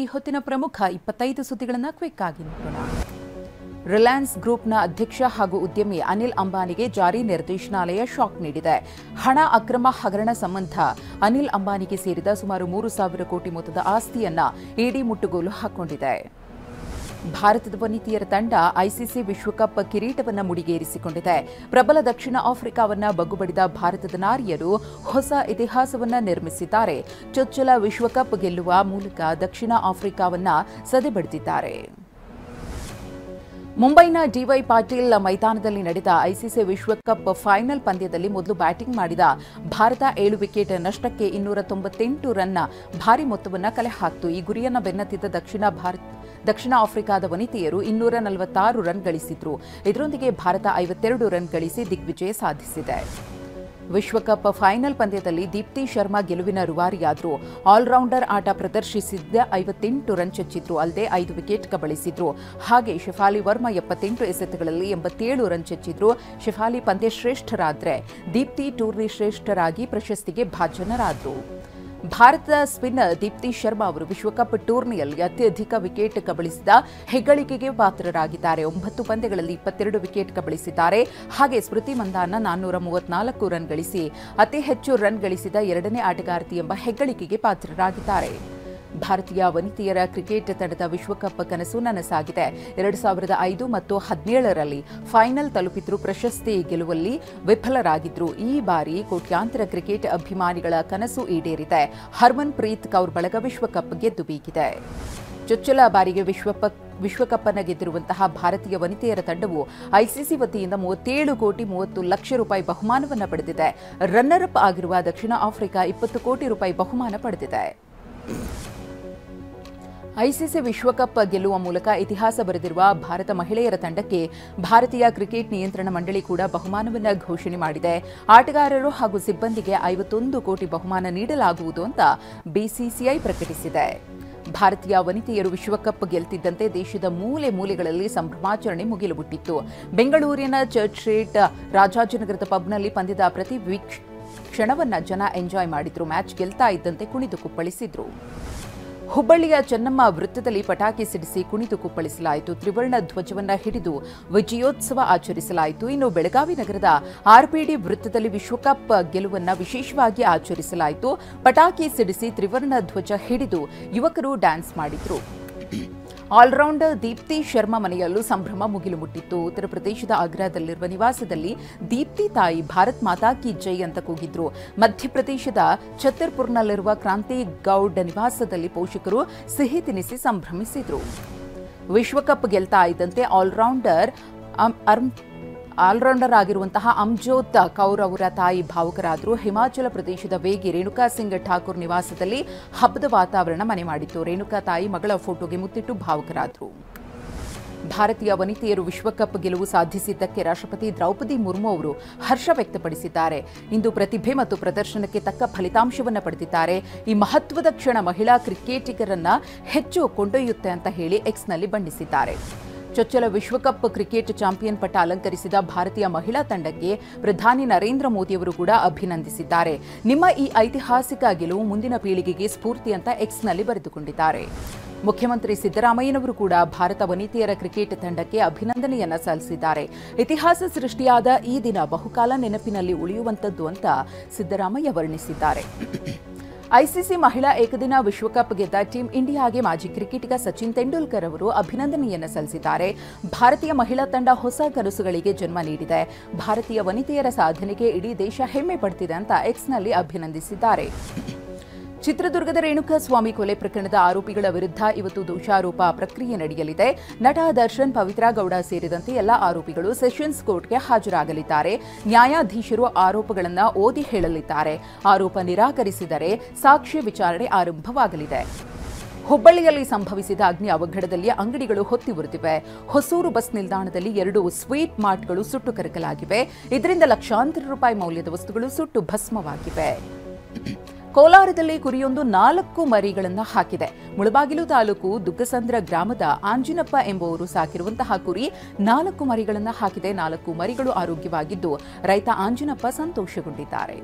ಈ ಹೊತ್ತಿನ ಪ್ರಮುಖ 25 ಸುದ್ದಿಗಳನ್ನು ಕ್ವಿಕ್ ಆಗಿ ನೋಡೋಣ. ರಿಲಯನ್ಸ್ ಗ್ರೂಪ್ನ ಅಧ್ಯಕ್ಷ ಹಾಗೂ ಉದ್ಯಮಿ ಅನಿಲ್ ಅಂಬಾನಿಗೆ ಜಾರಿ ನಿರ್ದೇಶನಾಲಯ ಶಾಕ್ ನೀಡಿದೆ. ಹಣ ಅಕ್ರಮ ಹಗರಣ ಸಂಬಂಧ ಅನಿಲ್ ಅಂಬಾನಿಗೆ ಸೇರಿದ ಸುಮಾರು 3,000 ಕೋಟಿ ಮೊತ್ತದ ಆಸ್ತಿಯನ್ನ ಇಡಿ ಮುಟ್ಟುಗೋಲು ಹಾಕಿಕೊಂಡಿದೆ. ಭಾರತದ ವನಿತೆಯರ ತಂಡ ಐಸಿಸಿ ವಿಶ್ವಕಪ್ ಕಿರೀಟವನ್ನು ಮುಡಿಗೇರಿಸಿಕೊಂಡಿದೆ. ಪ್ರಬಲ ದಕ್ಷಿಣ ಆಫ್ರಿಕಾವನ್ನ ಬಗ್ಗುಬಡಿದ ಭಾರತದ ನಾರಿಯರು ಹೊಸ ಇತಿಹಾಸವನ್ನ ನಿರ್ಮಿಸಿದ್ದಾರೆ. ಚೊಚ್ಚಲ ವಿಶ್ವಕಪ್ ಗೆಲ್ಲುವ ಮೂಲಕ ದಕ್ಷಿಣ ಆಫ್ರಿಕಾವನ್ನ ಸದೆಬಡಿದಿದ್ದಾರೆ. ಮುಂಬೈನ ಡಿವೈ ಪಾಟೀಲ್ ಮೈದಾನದಲ್ಲಿ ನಡೆದ ಐಸಿಸಿ ವಿಶ್ವಕಪ್ ಫೈನಲ್ ಪಂದ್ಯದಲ್ಲಿ ಮೊದಲು ಬ್ಯಾಟಿಂಗ್ ಮಾಡಿದ ಭಾರತ 7 ವಿಕೆಟ್ ನಷ್ಟಕ್ಕೆ 298 ರನ್ನ ಭಾರಿ ಮೊತ್ತವನ್ನು ಕಲೆ ಹಾಕಿತು. ಈ ಗುರಿಯನ್ನು ಬೆನ್ನತ್ತಿದ್ದ ದಕ್ಷಿಣ ಆಫ್ರಿಕಾದ ವನಿತೆಯರು 246 ರನ್ ಗಳಿಸಿದ್ರು. ಇದರೊಂದಿಗೆ ಭಾರತ 52 ರನ್ ಗಳಿಸಿ ದಿಗ್ವಿಜಯ ಸಾಧಿಸಿದೆ. ವಿಶ್ವಕಪ್ ಫೈನಲ್ ಪಂದ್ಯದಲ್ಲಿ ದೀಪ್ತಿ ಶರ್ಮಾ ಗೆಲುವಿನ ರೂವಾರಿಯಾದರು. ಆಲ್ರೌಂಡರ್ ಆಟ ಪ್ರದರ್ಶಿಸಿದ್ದ 58 ರನ್ ಚಚ್ಚಿದ್ರು. ಅಲ್ಲದೆ 5 ವಿಕೆಟ್ ಕಬಳಿಸಿದ್ರು. ಹಾಗೆ ಶೆಫಾಲಿ ವರ್ಮಾ 78 ಎಸೆತಗಳಲ್ಲಿ 87 ರನ್ ಚಚ್ಚಿದ್ರು. ಶೆಫಾಲಿ ಪಂದ್ಯ ಶ್ರೇಷ್ಠರಾದರೆ ದೀಪ್ತಿ ಟೂರ್ನಿ ಶ್ರೇಷ್ಠರಾಗಿ ಪ್ರಶಸ್ತಿಗೆ ಭಾಜನರಾದರು. ಭಾರತದ ಸ್ಪಿನ್ನರ್ ದೀಪ್ತಿ ಶರ್ಮಾ ಅವರು ವಿಶ್ವಕಪ್ ಟೂರ್ನಿಯಲ್ಲಿ ಅತ್ಯಧಿಕ ವಿಕೆಟ್ ಕಬಳಿಸಿದ ಹೆಗ್ಗಳಿಕೆಗೆ ಪಾತ್ರರಾಗಿದ್ದಾರೆ. 9 ಪಂದ್ಯಗಳಲ್ಲಿ 22 ವಿಕೆಟ್ ಕಬಳಿಸಿದ್ದಾರೆ. ಹಾಗೆ ಸ್ಮೃತಿ ಮಂದಾನ 434 ರನ್ ಗಳಿಸಿ ಅತಿ ಹೆಚ್ಚು ರನ್ ಗಳಿಸಿದ ಎರಡನೇ ಆಟಗಾರ್ತಿ ಎಂಬ ಹೆಗ್ಗಳಿಕೆಗೆ ಪಾತ್ರರಾಗಿದ್ದಾರೆ. ಭಾರತೀಯ ವನಿತೆಯರ ಕ್ರಿಕೆಟ್ ತಂಡದ ವಿಶ್ವಕಪ್ ಕನಸು ನನಸಾಗಿದೆ. 2005 ಮತ್ತು 2017ರಲ್ಲಿ ಫೈನಲ್ ತಲುಪಿದ್ರು. ಪ್ರಶಸ್ತಿ ಗೆಲ್ಲುವಲ್ಲಿ ವಿಫಲರಾಗಿದ್ರು. ಈ ಬಾರಿ ಕೋಟ್ಯಾಂತರ ಕ್ರಿಕೆಟ್ ಅಭಿಮಾನಿಗಳ ಕನಸು ಈಡೇರಿದೆ. ಹರ್ಮನ್ ಪ್ರೀತ್ ಕೌರ್ ಬಳಗ ವಿಶ್ವಕಪ್ ಗೆದ್ದು ಬೀಗಿದೆ. ಚೊಚ್ಚಲ ಬಾರಿಗೆ ವಿಶ್ವಕಪ್ ಅನ್ನು ಗೆದ್ದಿರುವಂತಹ ಭಾರತೀಯ ವನಿತೆಯರ ತಂಡವು ಐಸಿಸಿ ವತಿಯಿಂದ 37 ಕೋಟಿ 30 ಲಕ್ಷ ರೂಪಾಯಿ ಬಹುಮಾನವನ್ನು ಪಡೆದಿದೆ. ರನ್ನರ್ ಅಪ್ ಆಗಿರುವ ದಕ್ಷಿಣ ಆಫ್ರಿಕಾ 20 ಕೋಟಿ ರೂಪಾಯಿ ಬಹುಮಾನ ಪಡೆದಿದೆ. ಐಸಿಸಿ ವಿಶ್ವಕಪ್ ಗೆಲ್ಲುವ ಮೂಲಕ ಇತಿಹಾಸ ಬರೆದಿರುವ ಭಾರತ ಮಹಿಳೆಯರ ತಂಡಕ್ಕೆ ಭಾರತೀಯ ಕ್ರಿಕೆಟ್ ನಿಯಂತ್ರಣ ಮಂಡಳಿ ಕೂಡ ಬಹುಮಾನವನ್ನು ಘೋಷಣೆ ಮಾಡಿದೆ. ಆಟಗಾರರು ಹಾಗೂ ಸಿಬ್ಬಂದಿಗೆ 51 ಕೋಟಿ ಬಹುಮಾನ ನೀಡಲಾಗುವುದು ಅಂತ ಬಿಸಿಸಿಐ ಪ್ರಕಟಿಸಿದೆ. ಭಾರತೀಯ ವನಿತೆಯರು ವಿಶ್ವಕಪ್ ಗೆಲ್ತಿದ್ದಂತೆ ದೇಶದ ಮೂಲೆ ಮೂಲೆಗಳಲ್ಲಿ ಸಂಭ್ರಮಾಚರಣೆ ಮುಗಿಲು ಬಿಟ್ಟಿತ್ತು. ಬೆಂಗಳೂರಿನ ಚರ್ಚ್ ಸ್ಟ್ರೀಟ್ ರಾಜಾಜಿನಗರದ ಪಬ್ನಲ್ಲಿ ಪಂದ್ಯದ ಪ್ರತಿ ಕ್ಷಣವನ್ನ ಜನ ಎಂಜಾಯ್ ಮಾಡಿದ್ರು. ಮ್ಯಾಚ್ ಗೆಲ್ತಾ ಇದ್ದಂತೆ ಕುಣಿದು ಕುಪ್ಪಳಿಸಿದ್ರು. ಹುಬ್ಬಳ್ಳಿಯ ಚೆನ್ನಮ್ಮ ವೃತ್ತದಲ್ಲಿ ಪಟಾಕಿ ಸಿಡಿಸಿ ಕುಣಿದು ಕುಪ್ಪಳಿಸಲಾಯಿತು. ತ್ರಿವರ್ಣ ಧ್ವಜವನ್ನ ಹಿಡಿದು ವಿಜಯೋತ್ಸವ ಆಚರಿಸಲಾಯಿತು. ಇನ್ನು ಬೆಳಗಾವಿ ನಗರದ ಆರ್ಪಿಡಿ ವೃತ್ತದಲ್ಲಿ ವಿಶ್ವಕಪ್ ಗೆಲುವನ್ನ ವಿಶೇಷವಾಗಿ ಆಚರಿಸಲಾಯಿತು. ಪಟಾಕಿ ಸಿಡಿಸಿ ತ್ರಿವರ್ಣ ಧ್ವಜ ಹಿಡಿದು ಯುವಕರು ಡ್ಯಾನ್ಸ್ ಮಾಡಿದ್ರು. ಆಲ್ರೌಂಡರ್ ದೀಪ್ತಿ ಶರ್ಮಾ ಮನೆಯಲ್ಲೂ ಸಂಭ್ರಮ ಮುಗಿಲು ಮುಟ್ಟಿತ್ತು. ಉತ್ತರ ಪ್ರದೇಶದ ಆಗ್ರಾದಲ್ಲಿರುವ ನಿವಾಸದಲ್ಲಿ ದೀಪ್ತಿ ತಾಯಿ ಭಾರತ್ ಮಾತಾ ಕಿ ಜೈ ಅಂತ ಕೂಗಿದ್ರು. ಮಧ್ಯಪ್ರದೇಶದ ಛತ್ತರ್ಪುರ್ನಲ್ಲಿರುವ ಕ್ರಾಂತಿ ಗೌಡ್ ನಿವಾಸದಲ್ಲಿ ಪೋಷಕರು ಸಿಹಿ ತಿನಿಸಿ ಸಂಭ್ರಮಿಸಿದ್ರು. ವಿಶ್ವಕಪ್ ಗೆಲ್ತಾ ಇದ್ದಂತೆ ಆಲ್ರೌಂಡರ್ ಆಗಿರುವಂತಹ ಅಮ್ಜೋತ್ ಕೌರ್ ಅವರ ತಾಯಿ ಭಾವುಕರಾದರು. ಹಿಮಾಚಲ ಪ್ರದೇಶದ ವೇಗಿ ರೇಣುಕಾ ಸಿಂಗ್ ಠಾಕೂರ್ ನಿವಾಸದಲ್ಲಿ ಹಬ್ಬದ ವಾತಾವರಣ ಮನೆ ಮಾಡಿತ್ತು. ರೇಣುಕಾ ತಾಯಿ ಮಗಳ ಫೋಟೋಗೆ ಮುತ್ತಿಟ್ಟು ಭಾವುಕರಾದರು. ಭಾರತೀಯ ವನಿತೆಯರು ವಿಶ್ವಕಪ್ ಗೆಲುವು ಸಾಧಿಸಿದ್ದಕ್ಕೆ ರಾಷ್ಟ್ರಪತಿ ದ್ರೌಪದಿ ಮುರ್ಮು ಅವರು ಹರ್ಷ ವ್ಯಕ್ತಪಡಿಸಿದ್ದಾರೆ. ಇಂದು ಪ್ರತಿಭೆ ಮತ್ತು ಪ್ರದರ್ಶನಕ್ಕೆ ತಕ್ಕ ಫಲಿತಾಂಶವನ್ನು ಪಡೆದಿದ್ದಾರೆ. ಈ ಮಹತ್ವದ ಕ್ಷಣ ಮಹಿಳಾ ಕ್ರಿಕೆಟಿಗರನ್ನ ಹೆಚ್ಚು ಕೊಂಡೊಯ್ಯುತ್ತೆ ಅಂತ ಹೇಳಿ ಎಕ್ಸ್ನಲ್ಲಿ ಬಣ್ಣಿಸಿದ್ದಾರೆ. ಚೊಚ್ಚಲ ವಿಶ್ವಕಪ್ ಕ್ರಿಕೆಟ್ ಚಾಂಪಿಯನ್ ಪಟ್ಟ ಅಲಂಕರಿಸಿದ ಭಾರತೀಯ ಮಹಿಳಾ ತಂಡಕ್ಕೆ ಪ್ರಧಾನಿ ನರೇಂದ್ರ ಮೋದಿಯವರು ಕೂಡ ಅಭಿನಂದಿಸಿದ್ದಾರೆ. ನಿಮ್ಮ ಈ ಐತಿಹಾಸಿಕ ಗೆಲುವು ಮುಂದಿನ ಪೀಳಿಗೆಗೆ ಸ್ಫೂರ್ತಿ ಅಂತ ಎಕ್ಸ್ನಲ್ಲಿ ಬರೆದುಕೊಂಡಿದ್ದಾರೆ. ಮುಖ್ಯಮಂತ್ರಿ ಸಿದ್ದರಾಮಯ್ಯನವರು ಕೂಡ ಭಾರತ ವನಿತೆಯರ ಕ್ರಿಕೆಟ್ ತಂಡಕ್ಕೆ ಅಭಿನಂದನೆಯನ್ನ ಸಲ್ಲಿಸಿದ್ದಾರೆ. ಇತಿಹಾಸ ಸೃಷ್ಟಿಯಾದ ಈ ದಿನ ಬಹುಕಾಲ ನೆನಪಿನಲ್ಲಿ ಉಳಿಯುವಂತದ್ದು ಅಂತ ಸಿದ್ದರಾಮಯ್ಯ ವರ್ಣಿಸಿದ್ದಾರೆ. ಐಸಿಸಿ ಮಹಿಳಾ ಏಕದಿನ ವಿಶ್ವಕಪ್ ಗೆದ್ದ ಟೀಂ ಇಂಡಿಯಾಗೆ ಮಾಜಿ ಕ್ರಿಕೆಟಿಗ ಸಚಿನ್ ತೆಂಡೂಲ್ಕರ್ ಅವರು ಅಭಿನಂದನೆಯನ್ನು ಸಲ್ಲಿಸಿದ್ದಾರೆ. ಭಾರತೀಯ ಮಹಿಳಾ ತಂಡ ಹೊಸ ಕನಸುಗಳಿಗೆ ಜನ್ಮ ನೀಡಿದೆ. ಭಾರತೀಯ ವನಿತೆಯರ ಸಾಧನೆಗೆ ಇಡೀ ದೇಶ ಹೆಮ್ಮೆ ಪಡ್ತಿದೆ ಅಂತ ಎಕ್ಸ್ನಲ್ಲಿ ಅಭಿನಂದಿಸಿದ್ದಾರೆ. ಚಿತ್ರದುರ್ಗದ ರೇಣುಕಾಸ್ವಾಮಿ ಕೊಲೆ ಪ್ರಕರಣದ ಆರೋಪಿಗಳ ವಿರುದ್ಧ ಇವತ್ತು ದೋಷಾರೋಪ ಪ್ರಕ್ರಿಯೆ ನಡೆಯಲಿದೆ. ನಟ ದರ್ಶನ್, ಪವಿತ್ರಾ ಗೌಡ ಸೇರಿದಂತೆ ಎಲ್ಲ ಆರೋಪಿಗಳು ಸೆಷನ್ಸ್ ಕೋರ್ಟ್ಗೆ ಹಾಜರಾಗಲಿದ್ದಾರೆ. ನ್ಯಾಯಾಧೀಶರು ಆರೋಪಗಳನ್ನು ಓದಿ ಹೇಳಲಿದ್ದಾರೆ. ಆರೋಪ ನಿರಾಕರಿಸಿದರೆ ಸಾಕ್ಷ್ಯ ವಿಚಾರಣೆ ಆರಂಭವಾಗಲಿದೆ. ಹುಬ್ಬಳ್ಳಿಯಲ್ಲಿ ಸಂಭವಿಸಿದ ಅಗ್ನಿ ಅವಘಡದಲ್ಲಿ ಅಂಗಡಿಗಳು ಹೊತ್ತಿ ಉರಿದಿವೆ. ಹೊಸೂರು ಬಸ್ ನಿಲ್ದಾಣದಲ್ಲಿ 2 ಸ್ವೀಟ್ ಮಾರ್ಟ್ಗಳು ಸುಟ್ಟು ಕರಕಲಾಗಿವೆ. ಇದರಿಂದ ಲಕ್ಷಾಂತರ ರೂಪಾಯಿ ಮೌಲ್ಯದ ವಸ್ತುಗಳು ಸುಟ್ಟು ಭಸ್ಮವಾಗಿವೆ. ಕೋಲಾರದಲ್ಲಿ ಕುರಿಯೊಂದು 4 ಮರಿಗಳನ್ನು ಹಾಕಿದೆ. ಮುಳಬಾಗಿಲು ತಾಲೂಕು ದುಗ್ಗಸಂದ್ರ ಗ್ರಾಮದ ಆಂಜಿನಪ್ಪ ಎಂಬುವರು ಸಾಕಿರುವಂತಹ ಕುರಿ 4 ಮರಿಗಳನ್ನು ಹಾಕಿದೆ. 4 ಮರಿಗಳು ಆರೋಗ್ಯವಾಗಿದ್ದು ರೈತ ಆಂಜಿನಪ್ಪ ಸಂತೋಷಗೊಂಡಿದ್ದಾರೆ.